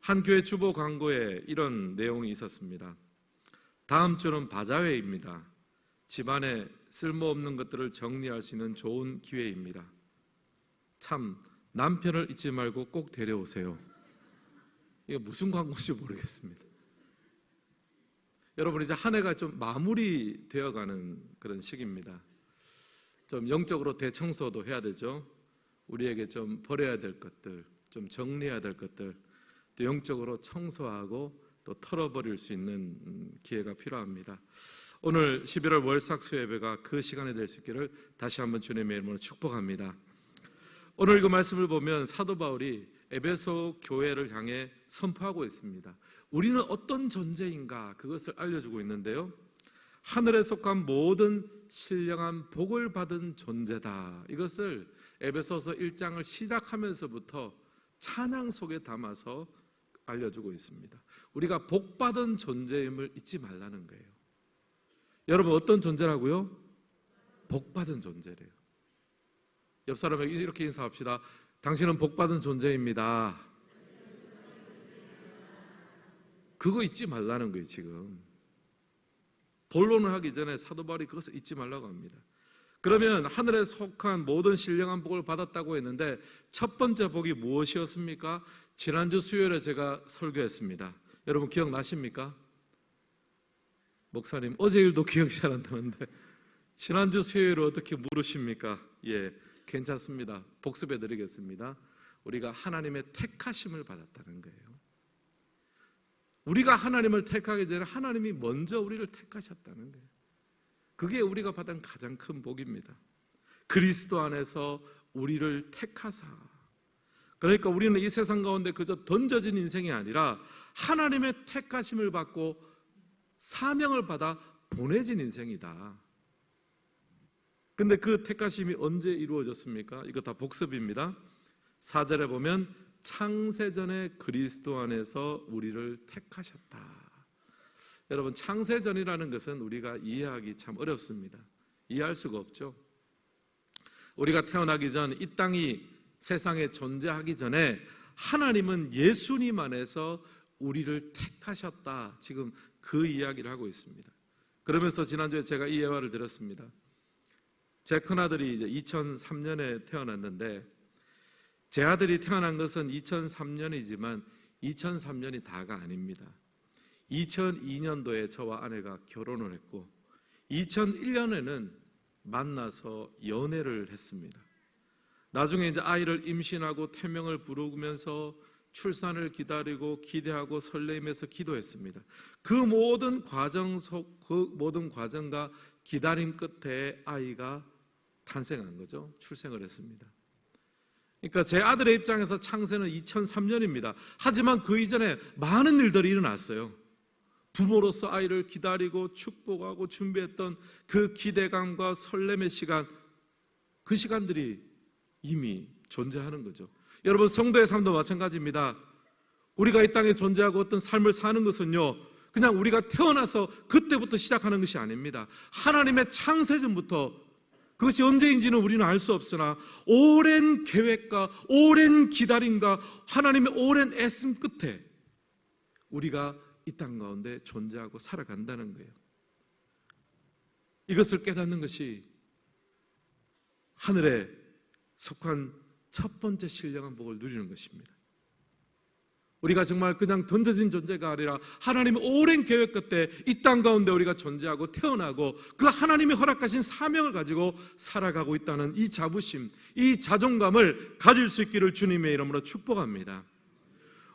한 교회 주보 광고에 이런 내용이 있었습니다. 다음 주는 바자회입니다. 집안에 쓸모없는 것들을 정리할 수 있는 좋은 기회입니다. 참 남편을 잊지 말고 꼭 데려오세요. 이게 무슨 광고인지 모르겠습니다. 여러분, 이제 한 해가 좀 마무리되어가는 그런 시기입니다. 좀 영적으로 대청소도 해야 되죠. 우리에게 좀 버려야 될 것들, 좀 정리해야 될 것들, 또 영적으로 청소하고 또 털어버릴 수 있는 기회가 필요합니다. 오늘 11월 월삭수 예배가 그 시간이 될 수 있기를 다시 한번 주님의 이름으로 축복합니다. 오늘 그 말씀을 보면 사도 바울이 에베소 교회를 향해 선포하고 있습니다. 우리는 어떤 존재인가, 그것을 알려주고 있는데요, 하늘에 속한 모든 신령한 복을 받은 존재다. 이것을 에베소서 1장을 시작하면서부터 찬양 속에 담아서 알려주고 있습니다. 우리가 복받은 존재임을 잊지 말라는 거예요. 여러분, 어떤 존재라고요? 복받은 존재래요. 옆 사람에게 이렇게 인사합시다. 당신은 복받은 존재입니다. 그거 잊지 말라는 거예요. 지금 본론을 하기 전에 사도 바울이 그것을 잊지 말라고 합니다. 그러면 하늘에 속한 모든 신령한 복을 받았다고 했는데 첫 번째 복이 무엇이었습니까? 지난주 수요일에 제가 설교했습니다. 여러분 기억나십니까? 목사님 어제 일도 기억이 잘 안 나는데 지난주 수요일을 어떻게 물으십니까? 예, 괜찮습니다. 복습해 드리겠습니다. 우리가 하나님의 택하심을 받았다는 거예요. 우리가 하나님을 택하기 전에 하나님이 먼저 우리를 택하셨다는 거예요. 그게 우리가 받은 가장 큰 복입니다. 그리스도 안에서 우리를 택하사. 그러니까 우리는 이 세상 가운데 그저 던져진 인생이 아니라 하나님의 택하심을 받고 사명을 받아 보내진 인생이다. 근데 그 택하심이 언제 이루어졌습니까? 이거 다 복습입니다. 4절에 보면 창세전에 그리스도 안에서 우리를 택하셨다. 여러분, 창세전이라는 것은 우리가 이해하기 참 어렵습니다. 이해할 수가 없죠. 우리가 태어나기 전, 이 땅이 세상에 존재하기 전에 하나님은 예수님 안에서 우리를 택하셨다. 지금 그 이야기를 하고 있습니다. 그러면서 지난주에 제가 이 예화를 드렸습니다. 제 큰아들이 이제 2003년에 태어났는데 제 아들이 태어난 것은 2003년이지만 2003년이 다가 아닙니다. 2002년도에 저와 아내가 결혼을 했고 2001년에는 만나서 연애를 했습니다. 나중에 이제 아이를 임신하고 태명을 부르면서 출산을 기다리고 기대하고 설레임에서 기도했습니다. 그 모든 과정과 기다림 끝에 아이가 탄생한 거죠. 출생을 했습니다. 그러니까 제 아들의 입장에서 창세는 2003년입니다. 하지만 그 이전에 많은 일들이 일어났어요. 부모로서 아이를 기다리고 축복하고 준비했던 그 기대감과 설렘의 시간, 그 시간들이 이미 존재하는 거죠. 여러분, 성도의 삶도 마찬가지입니다. 우리가 이 땅에 존재하고 어떤 삶을 사는 것은요, 그냥 우리가 태어나서 그때부터 시작하는 것이 아닙니다. 하나님의 창세전부터, 그것이 언제인지는 우리는 알 수 없으나 오랜 계획과 오랜 기다림과 하나님의 오랜 애씀 끝에 우리가 이 땅 가운데 존재하고 살아간다는 거예요. 이것을 깨닫는 것이 하늘에 속한 첫 번째 신령한 복을 누리는 것입니다. 우리가 정말 그냥 던져진 존재가 아니라 하나님의 오랜 계획 끝에 이 땅 가운데 우리가 존재하고 태어나고 그 하나님이 허락하신 사명을 가지고 살아가고 있다는 이 자부심, 이 자존감을 가질 수 있기를 주님의 이름으로 축복합니다.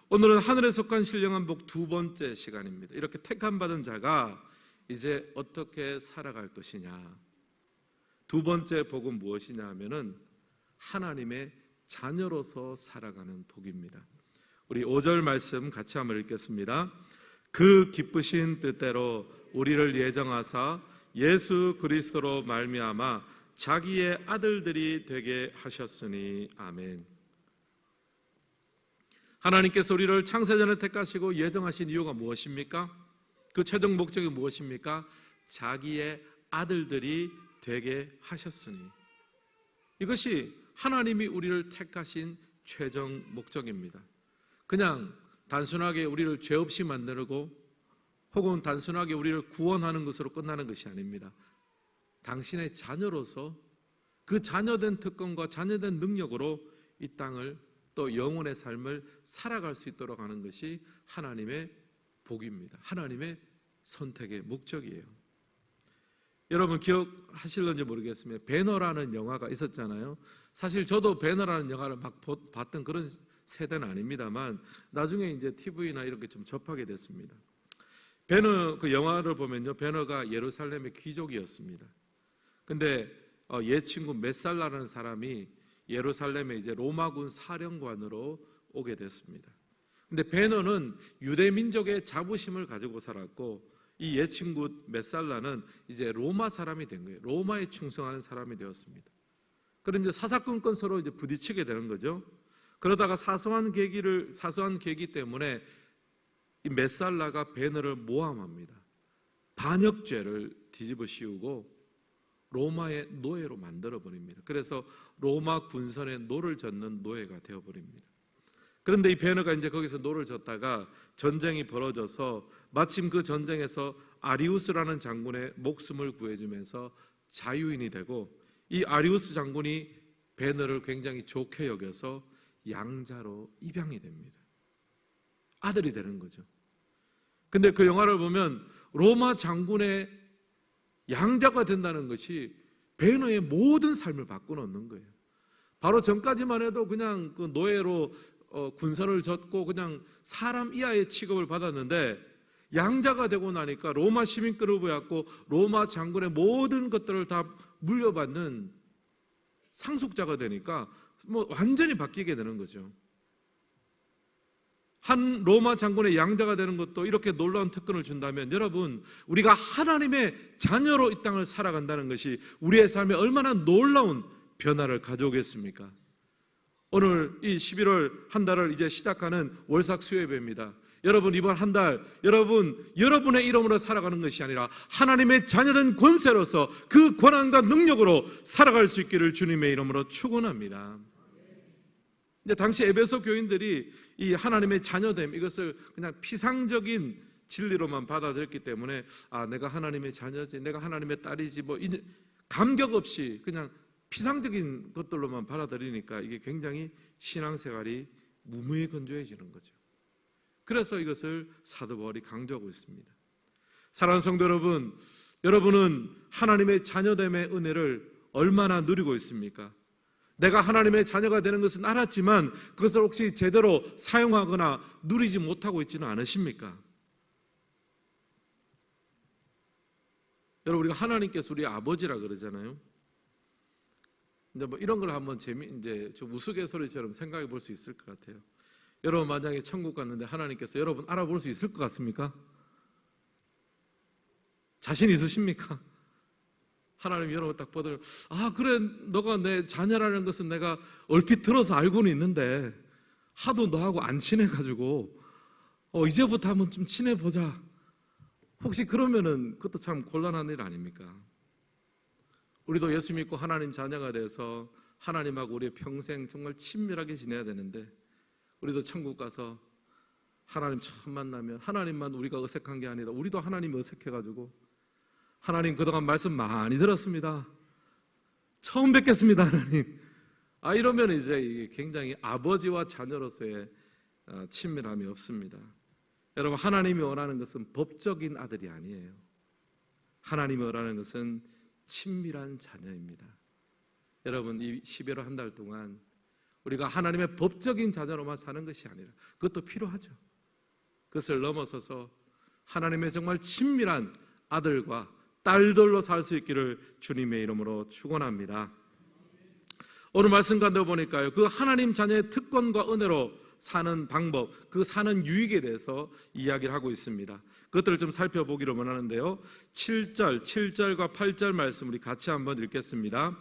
오늘은 하늘에 속한 신령한 복 두 번째 시간입니다. 이렇게 택함받은 자가 이제 어떻게 살아갈 것이냐. 두 번째 복은 무엇이냐 하면은 하나님의 자녀로서 살아가는 복입니다. 우리 5절 말씀 같이 한번 읽겠습니다. 그 기쁘신 뜻대로 우리를 예정하사 예수 그리스도로 말미암아 자기의 아들들이 되게 하셨으니 아멘. 하나님께서 우리를 창세전에 택하시고 예정하신 이유가 무엇입니까? 그 최종 목적이 무엇입니까? 자기의 아들들이 되게 하셨으니. 이것이 하나님이 우리를 택하신 최종 목적입니다. 그냥 단순하게 우리를 죄 없이 만들고 혹은 단순하게 우리를 구원하는 것으로 끝나는 것이 아닙니다. 당신의 자녀로서 그 자녀된 특권과 자녀된 능력으로 이 땅을 또 영혼의 삶을 살아갈 수 있도록 하는 것이 하나님의 복입니다. 하나님의 선택의 목적이에요. 여러분 기억하실런지 모르겠습니다. 배너라는 영화가 있었잖아요. 사실 저도 배너라는 영화를 막 봤던 그런 세대는 아닙니다만 나중에 이제 TV나 이렇게 좀 접하게 됐습니다. 배너 그 영화를 보면요, 배너가 예루살렘의 귀족이었습니다. 근데 옛 친구 메살라라는 사람이 예루살렘에 이제 로마군 사령관으로 오게 됐습니다. 근데 배너는 유대 민족의 자부심을 가지고 살았고 이 옛 친구 메살라는 이제 로마 사람이 된 거예요. 로마에 충성하는 사람이 되었습니다. 그럼 이제 사사건건 서로 이제 부딪히게 되는 거죠. 그러다가 사소한 계기 때문에 이 메살라가 배너를 모함합니다. 반역죄를 뒤집어 씌우고 로마의 노예로 만들어 버립니다. 그래서 로마 군선의 노를 젓는 노예가 되어 버립니다. 그런데 이 배너가 이제 거기서 노를 젓다가 전쟁이 벌어져서 마침 그 전쟁에서 아리우스라는 장군의 목숨을 구해주면서 자유인이 되고 이 아리우스 장군이 배너를 굉장히 좋게 여겨서 양자로 입양이 됩니다. 아들이 되는 거죠. 근데 그 영화를 보면 로마 장군의 양자가 된다는 것이 배너의 모든 삶을 바꿔놓는 거예요. 바로 전까지만 해도 그냥 그 노예로 군선을 졌고 그냥 사람 이하의 취급을 받았는데 양자가 되고 나니까 로마 시민급을 갖고 로마 장군의 모든 것들을 다 물려받는 상속자가 되니까 뭐 완전히 바뀌게 되는 거죠. 한 로마 장군의 양자가 되는 것도 이렇게 놀라운 특권을 준다면 여러분, 우리가 하나님의 자녀로 이 땅을 살아간다는 것이 우리의 삶에 얼마나 놀라운 변화를 가져오겠습니까? 오늘 이 11월 한 달을 이제 시작하는 월삭 수요예배입니다. 여러분, 이번 한 달 여러분의 이름으로 살아가는 것이 아니라 하나님의 자녀된 권세로서 그 권한과 능력으로 살아갈 수 있기를 주님의 이름으로 축원합니다. 이제 당시 에베소 교인들이 이 하나님의 자녀됨, 이것을 그냥 피상적인 진리로만 받아들였기 때문에 내가 하나님의 자녀지, 내가 하나님의 딸이지, 뭐 감격 없이 그냥 피상적인 것들로만 받아들이니까 이게 굉장히 신앙생활이 무무해건조해지는 거죠. 그래서 이것을 사도 바울이 강조하고 있습니다. 사랑하는 성도 여러분, 여러분은 하나님의 자녀됨의 은혜를 얼마나 누리고 있습니까? 내가 하나님의 자녀가 되는 것은 알았지만 그것을 혹시 제대로 사용하거나 누리지 못하고 있지는 않으십니까? 여러분, 우리가 하나님께서 우리 아버지라 그러잖아요. 이제 뭐 이런 걸 한번 이제 좀 우스갯소리처럼 생각해 볼 수 있을 것 같아요. 여러분, 만약에 천국 갔는데 하나님께서 여러분 알아볼 수 있을 것 같습니까? 자신 있으십니까? 하나님 여러분 딱 보더니 그래, 너가 내 자녀라는 것은 내가 얼핏 들어서 알고는 있는데 하도 너하고 안 친해가지고 이제부터 한번 좀 친해보자. 혹시 그러면은 그것도 참 곤란한 일 아닙니까? 우리도 예수 믿고 하나님 자녀가 돼서 하나님하고 우리의 평생 정말 친밀하게 지내야 되는데 우리도 천국 가서 하나님 처음 만나면 하나님만 우리가 어색한 게 아니라 우리도 하나님이 어색해가지고 하나님 그동안 말씀 많이 들었습니다. 처음 뵙겠습니다, 하나님. 이러면 이제 이게 굉장히 아버지와 자녀로서의 친밀함이 없습니다. 여러분, 하나님이 원하는 것은 법적인 아들이 아니에요. 하나님이 원하는 것은 친밀한 자녀입니다. 여러분, 이 11월 한 달 동안 우리가 하나님의 법적인 자녀로만 사는 것이 아니라 그것도 필요하죠. 그것을 넘어서서 하나님의 정말 친밀한 아들과 딸들로 살 수 있기를 주님의 이름으로 축원합니다. 오늘 말씀 가운데 보니까요, 그 하나님 자녀의 특권과 은혜로 사는 방법, 그 사는 유익에 대해서 이야기를 하고 있습니다. 그것들을 좀 살펴보기로 원하는데요, 7절과 8절 말씀 우리 같이 한번 읽겠습니다.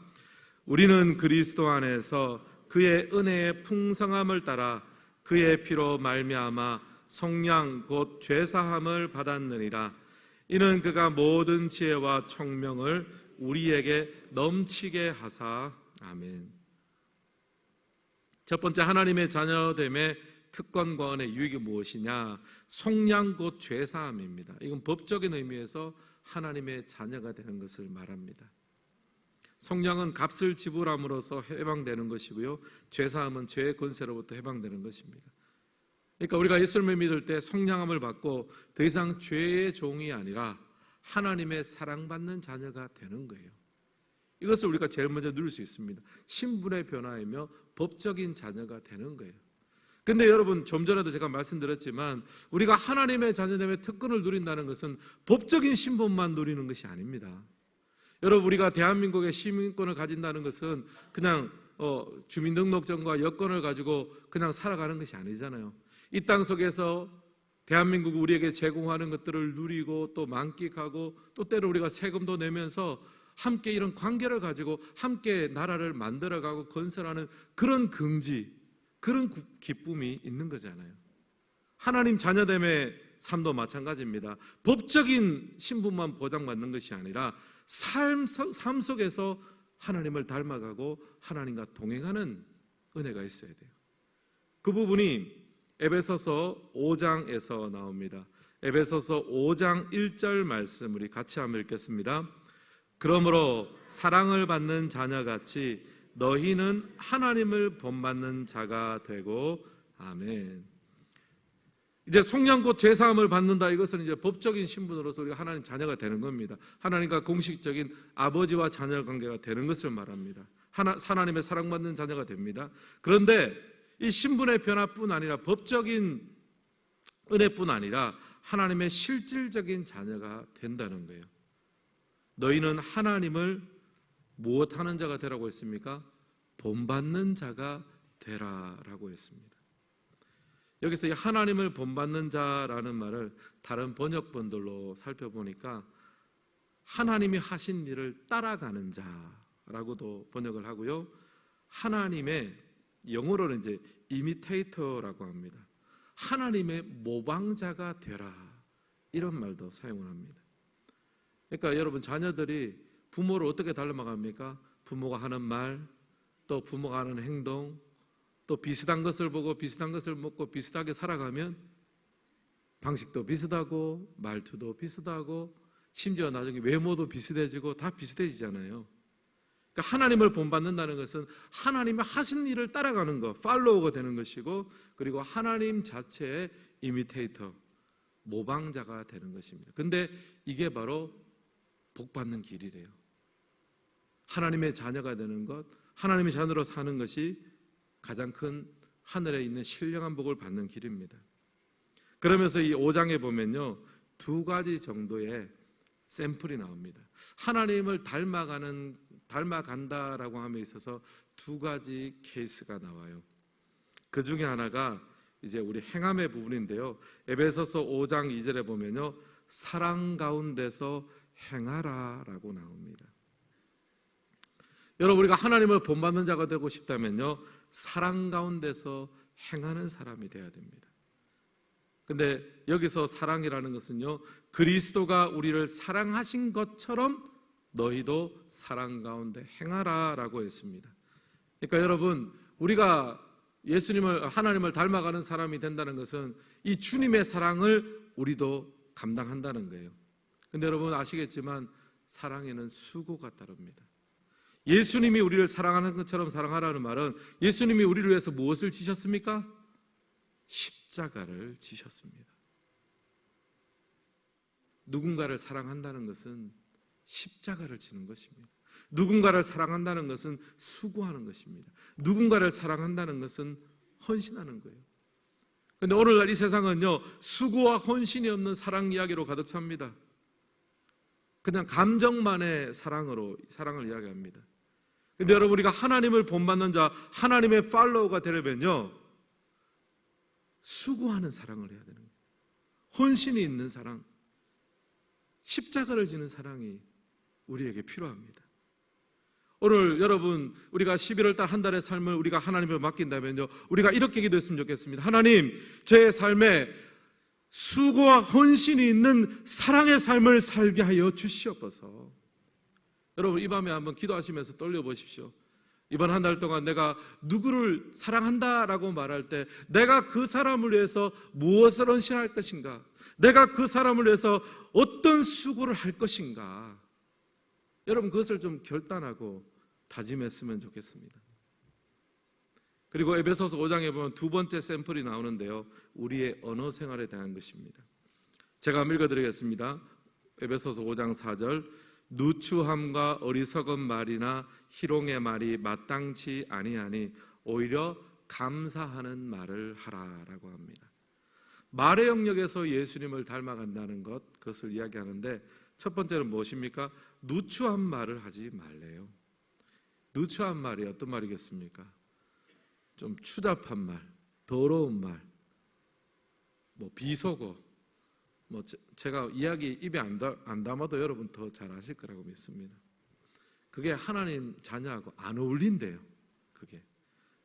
우리는 그리스도 안에서 그의 은혜의 풍성함을 따라 그의 피로 말미암아 속량 곧 죄사함을 받았느니라. 이는 그가 모든 지혜와 총명을 우리에게 넘치게 하사. 아멘. 첫 번째, 하나님의 자녀됨의 특권과언의 유익이 무엇이냐? 속량 곧 죄사함입니다. 이건 법적인 의미에서 하나님의 자녀가 되는 것을 말합니다. 속량은 값을 지불함으로써 해방되는 것이고요, 죄사함은 죄의 권세로부터 해방되는 것입니다. 그러니까 우리가 예수님을 믿을 때 속량함을 받고 더 이상 죄의 종이 아니라 하나님의 사랑받는 자녀가 되는 거예요. 이것을 우리가 제일 먼저 누릴 수 있습니다. 신분의 변화이며 법적인 자녀가 되는 거예요. 근데 여러분, 좀 전에도 제가 말씀드렸지만 우리가 하나님의 자녀됨의 특권을 누린다는 것은 법적인 신분만 누리는 것이 아닙니다. 여러분, 우리가 대한민국의 시민권을 가진다는 것은 그냥 주민등록증과 여권을 가지고 그냥 살아가는 것이 아니잖아요. 이 땅 속에서 대한민국이 우리에게 제공하는 것들을 누리고 또 만끽하고 또 때로 우리가 세금도 내면서 함께 이런 관계를 가지고 함께 나라를 만들어가고 건설하는 그런 긍지, 그런 기쁨이 있는 거잖아요. 하나님 자녀됨의 삶도 마찬가지입니다. 법적인 신분만 보장받는 것이 아니라 삶 속에서 하나님을 닮아가고 하나님과 동행하는 은혜가 있어야 돼요. 그 부분이 에베소서 5장에서 나옵니다. 에베소서 5장 1절 말씀 우리 같이 한번 읽겠습니다. 그러므로 사랑을 받는 자녀같이 너희는 하나님을 본받는 자가 되고. 아멘. 이제 속량 곧 죄사함을 받는다. 이것은 이제 법적인 신분으로서 우리가 하나님 자녀가 되는 겁니다. 하나님과 공식적인 아버지와 자녀 관계가 되는 것을 말합니다. 하나님의 사랑받는 자녀가 됩니다. 그런데 이 신분의 변화뿐 아니라 법적인 은혜뿐 아니라 하나님의 실질적인 자녀가 된다는 거예요. 너희는 하나님을 무엇하는 자가 되라고 했습니까? 본받는 자가 되라라고 했습니다. 여기서 이 하나님을 본받는 자라는 말을 다른 번역본들로 살펴보니까 하나님이 하신 일을 따라가는 자라고도 번역을 하고요, 하나님의 영어로는 이제 이미테이터라고 합니다. 하나님의 모방자가 되라, 이런 말도 사용을 합니다. 그러니까 여러분, 자녀들이 부모를 어떻게 닮아갑니까? 부모가 하는 말, 또 부모가 하는 행동, 또 비슷한 것을 보고 비슷한 것을 먹고 비슷하게 살아가면 방식도 비슷하고 말투도 비슷하고 심지어 나중에 외모도 비슷해지고 다 비슷해지잖아요. 그러니까 하나님을 본받는다는 것은 하나님의 하신 일을 따라가는 것, 팔로우가 되는 것이고, 그리고 하나님 자체의 이미테이터, 모방자가 되는 것입니다. 근데 이게 바로 복받는 길이래요. 하나님의 자녀가 되는 것, 하나님의 자녀로 사는 것이 가장 큰 하늘에 있는 신령한 복을 받는 길입니다. 그러면서 이 5장에 보면요, 2가지 정도의 샘플이 나옵니다. 하나님을 닮아간다라고 함에 있어서 2가지 케이스가 나와요. 그 중에 하나가 이제 우리 행함의 부분인데요, 에베소서 5장 2절에 보면요, 사랑 가운데서 행하라라고 나옵니다. 여러분, 우리가 하나님을 본받는 자가 되고 싶다면요, 사랑 가운데서 행하는 사람이 되어야 됩니다. 근데 여기서 사랑이라는 것은요, 그리스도가 우리를 사랑하신 것처럼 너희도 사랑 가운데 행하라라고 했습니다. 그러니까 여러분, 우리가 하나님을 닮아가는 사람이 된다는 것은 이 주님의 사랑을 우리도 감당한다는 거예요. 근데 여러분 아시겠지만 사랑에는 수고가 따릅니다. 예수님이 우리를 사랑하는 것처럼 사랑하라는 말은 예수님이 우리를 위해서 무엇을 지셨습니까? 십자가를 지셨습니다. 누군가를 사랑한다는 것은 십자가를 지는 것입니다. 누군가를 사랑한다는 것은 수고하는 것입니다. 누군가를 사랑한다는 것은 헌신하는 거예요. 그런데 오늘날 이 세상은요, 수고와 헌신이 없는 사랑 이야기로 가득 찹니다. 그냥 감정만의 사랑을 이야기합니다. 근데 여러분, 우리가 하나님을 본받는 자, 하나님의 팔로우가 되려면요, 수고하는 사랑을 해야 되는 거예요. 헌신이 있는 사랑, 십자가를 지는 사랑이 우리에게 필요합니다. 오늘 여러분, 우리가 11월 달 한 달의 삶을 우리가 하나님께 맡긴다면요, 우리가 이렇게 기도했으면 좋겠습니다. 하나님, 제 삶에 수고와 헌신이 있는 사랑의 삶을 살게 하여 주시옵소서. 여러분, 이 밤에 한번 기도하시면서 떨려 보십시오. 이번 한 달 동안 내가 누구를 사랑한다라고 말할 때 내가 그 사람을 위해서 무엇을 헌신할 것인가? 내가 그 사람을 위해서 어떤 수고를 할 것인가? 여러분 그것을 좀 결단하고 다짐했으면 좋겠습니다. 그리고 에베소서 5장에 보면 두 번째 샘플이 나오는데요. 우리의 언어 생활에 대한 것입니다. 제가 한번 읽어드리겠습니다. 에베소서 5장 4절 누추함과 어리석은 말이나 희롱의 말이 마땅치 아니하니 오히려 감사하는 말을 하라라고 합니다. 말의 영역에서 예수님을 닮아간다는 것, 그것을 이야기하는데 첫 번째는 무엇입니까? 누추한 말을 하지 말래요. 누추한 말이 어떤 말이겠습니까? 좀 추잡한 말, 더러운 말, 비속어, 제가 이야기 입에 안 담아도 여러분 더 잘 아실 거라고 믿습니다. 그게 하나님 자녀하고 안 어울린대요. 그게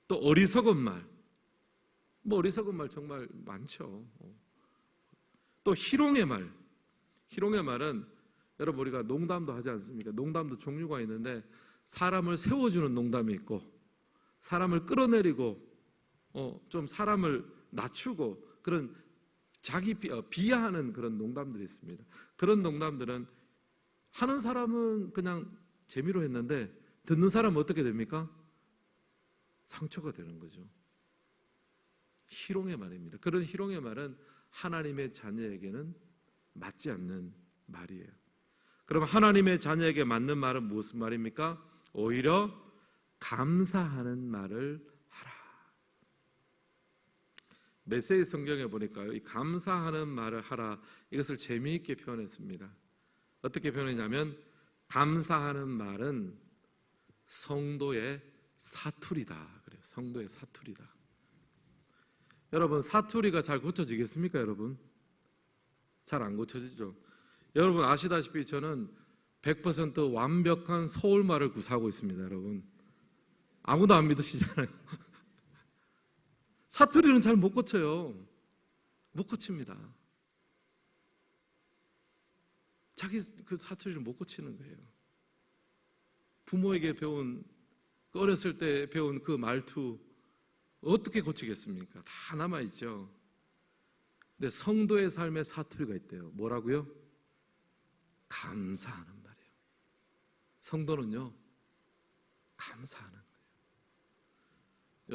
또 어리석은 말, 어리석은 말 정말 많죠. 또 희롱의 말, 희롱의 말은 여러분 우리가 농담도 하지 않습니까? 농담도 종류가 있는데 사람을 세워주는 농담이 있고 사람을 끌어내리고 좀 사람을 낮추고 그런 자기 비하하는 그런 농담들이 있습니다. 그런 농담들은 하는 사람은 그냥 재미로 했는데 듣는 사람은 어떻게 됩니까? 상처가 되는 거죠. 희롱의 말입니다. 그런 희롱의 말은 하나님의 자녀에게는 맞지 않는 말이에요. 그럼 하나님의 자녀에게 맞는 말은 무슨 말입니까? 오히려 감사하는 말을 하라. 메시지 성경에 보니까요, 이 감사하는 말을 하라, 이것을 재미있게 표현했습니다. 어떻게 표현했냐면 감사하는 말은 성도의 사투리다 그래요. 성도의 사투리다. 여러분 사투리가 잘 고쳐지겠습니까? 여러분 잘 안 고쳐지죠. 여러분 아시다시피 저는 100% 완벽한 서울말을 구사하고 있습니다. 여러분 아무도 안 믿으시잖아요. 사투리는 잘 못 고쳐요. 못 고칩니다. 자기 그 사투리를 못 고치는 거예요. 부모에게 배운, 어렸을 때 배운 그 말투 어떻게 고치겠습니까? 다 남아있죠. 근데 성도의 삶에 사투리가 있대요. 뭐라고요? 감사하는 말이에요. 성도는요, 감사하는 거예요.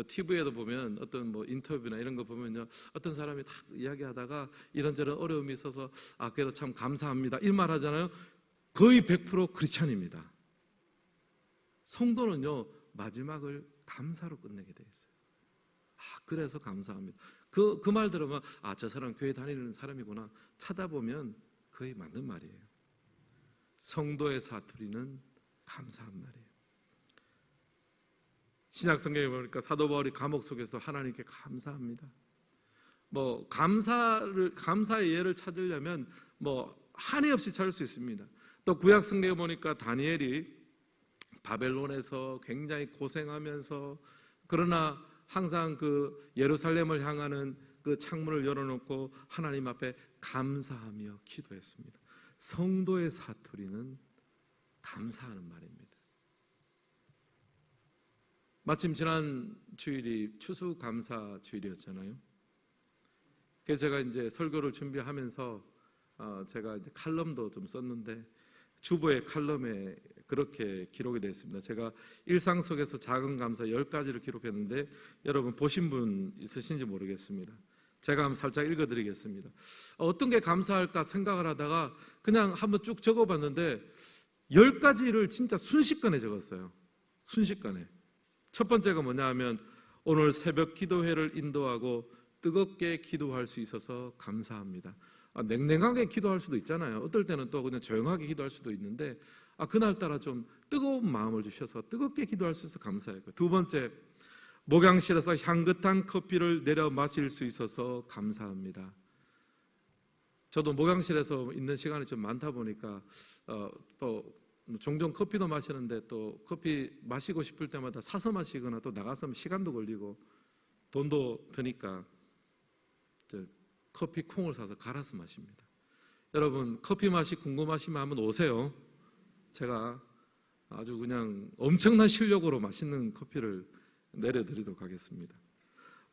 TV에도 보면 어떤 인터뷰나 이런 거 보면요, 어떤 사람이 다 이야기하다가 이런저런 어려움이 있어서 그래도 참 감사합니다 이 말 하잖아요. 거의 100% 크리스찬입니다. 성도는요, 마지막을 감사로 끝내게 돼 있어요. 그래서 감사합니다. 그 말 들으면 저 사람 교회 다니는 사람이구나 찾아보면 거의 맞는 말이에요. 성도의 사투리는 감사한 말이에요. 신약 성경에 보니까 사도 바울이 감옥 속에서 하나님께 감사합니다. 감사의 예를 찾으려면 한이 없이 찾을 수 있습니다. 또 구약 성경에 보니까 다니엘이 바벨론에서 굉장히 고생하면서 그러나 항상 그 예루살렘을 향하는 그 창문을 열어놓고 하나님 앞에 감사하며 기도했습니다. 성도의 사투리는 감사하는 말입니다. 마침 지난 주일이 추수감사 주일이었잖아요. 그래서 제가 이제 설교를 준비하면서 제가 이제 칼럼도 좀 썼는데 주보의 칼럼에 그렇게 기록이 되어 있습니다. 제가 일상 속에서 작은 감사 10가지를 기록했는데 여러분 보신 분 있으신지 모르겠습니다. 제가 한번 살짝 읽어드리겠습니다. 어떤 게 감사할까 생각을 하다가 그냥 한번 쭉 적어봤는데 10가지를 진짜 순식간에 적었어요. 순식간에. 첫 번째가 뭐냐 하면 오늘 새벽 기도회를 인도하고 뜨겁게 기도할 수 있어서 감사합니다. 냉랭하게 기도할 수도 있잖아요. 어떨 때는 또 그냥 조용하게 기도할 수도 있는데 그날따라 좀 뜨거운 마음을 주셔서 뜨겁게 기도할 수 있어서 감사했고요. 두 번째, 목양실에서 향긋한 커피를 내려 마실 수 있어서 감사합니다. 저도 목양실에서 있는 시간이 좀 많다 보니까 또 종종 커피도 마시는데 또 커피 마시고 싶을 때마다 사서 마시거나 또 나가서 시간도 걸리고 돈도 드니까 커피 콩을 사서 갈아서 마십니다. 여러분 커피 맛이 궁금하시면 한번 오세요. 제가 아주 그냥 엄청난 실력으로 맛있는 커피를 내려드리도록 하겠습니다.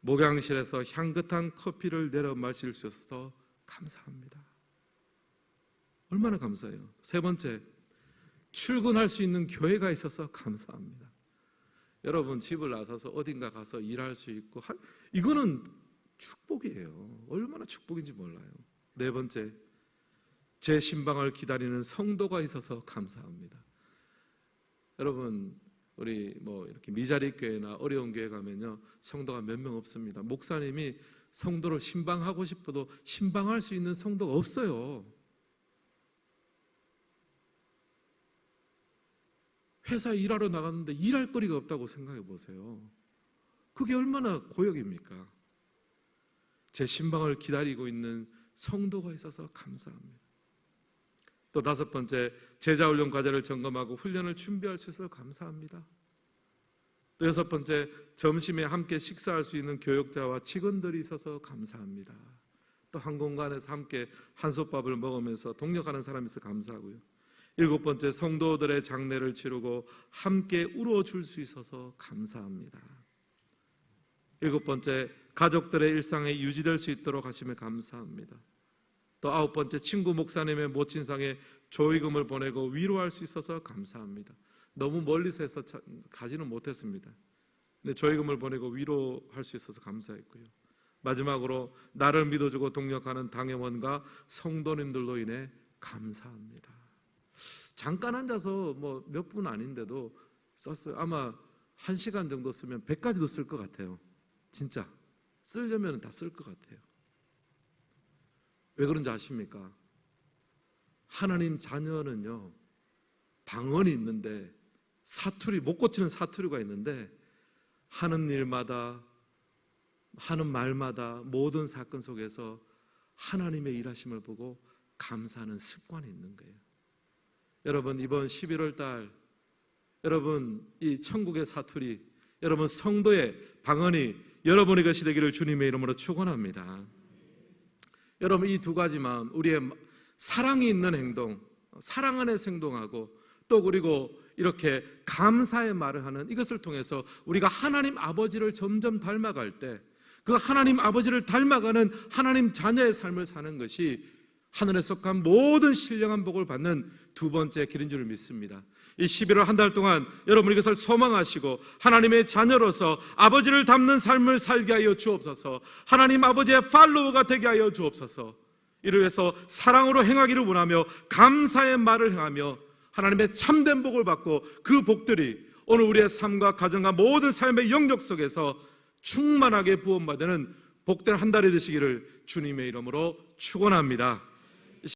목양실에서 향긋한 커피를 내려 마실 수 있어서 감사합니다. 얼마나 감사해요. 세 번째, 출근할 수 있는 교회가 있어서 감사합니다. 여러분 집을 나서서 어딘가 가서 일할 수 있고 이거는 축복이에요. 얼마나 축복인지 몰라요. 네 번째, 제 신방을 기다리는 성도가 있어서 감사합니다. 여러분 우리 이렇게 미자리 교회나 어려운 교회 가면요 성도가 몇 명 없습니다. 목사님이 성도를 신방하고 싶어도 신방할 수 있는 성도가 없어요. 회사에 일하러 나갔는데 일할 거리가 없다고 생각해 보세요. 그게 얼마나 고역입니까? 제 신방을 기다리고 있는 성도가 있어서 감사합니다. 또 다섯 번째, 제자훈련 과제를 점검하고 훈련을 준비할 수 있어서 감사합니다. 또 여섯 번째, 점심에 함께 식사할 수 있는 교역자와 직원들이 있어서 감사합니다. 또 한 공간에서 함께 한솥밥을 먹으면서 동력하는 사람이 있어서 감사하고요. 일곱 번째, 성도들의 장례를 치르고 함께 울어줄 수 있어서 감사합니다. 일곱 번째, 가족들의 일상에 유지될 수 있도록 하심에 감사합니다. 또 아홉 번째, 친구 목사님의 모친상에 조의금을 보내고 위로할 수 있어서 감사합니다. 너무 멀리서 해서 가지는 못했습니다. 근데 조의금을 보내고 위로할 수 있어서 감사했고요. 마지막으로 나를 믿어주고 동력하는 당회원과 성도님들로 인해 감사합니다. 잠깐 앉아서 몇 분 아닌데도 썼어요. 아마 1시간 정도 쓰면 100가지도 쓸 것 같아요. 진짜 쓰려면 다 쓸 것 같아요. 왜 그런지 아십니까? 하나님 자녀는요 방언이 있는데 사투리 못 고치는 사투리가 있는데 하는 일마다 하는 말마다 모든 사건 속에서 하나님의 일하심을 보고 감사하는 습관이 있는 거예요. 여러분 이번 11월 달 여러분 이 천국의 사투리 여러분 성도의 방언이 여러분의 것이 되기를 주님의 이름으로 축원합니다. 여러분 이 두 가지만 우리의 사랑이 있는 행동, 사랑 안에서 행동하고 또 그리고 이렇게 감사의 말을 하는 이것을 통해서 우리가 하나님 아버지를 점점 닮아갈 때 그 하나님 아버지를 닮아가는 하나님 자녀의 삶을 사는 것이 하늘에 속한 모든 신령한 복을 받는 두 번째 길인 줄 믿습니다. 이 11월 한 달 동안 여러분 이것을 소망하시고 하나님의 자녀로서 아버지를 닮는 삶을 살게 하여 주옵소서. 하나님 아버지의 팔로워가 되게 하여 주옵소서. 이를 위해서 사랑으로 행하기를 원하며 감사의 말을 행하며 하나님의 참된 복을 받고 그 복들이 오늘 우리의 삶과 가정과 모든 삶의 영역 속에서 충만하게 부원받는 복된 한 달이 되시기를 주님의 이름으로 축원합니다.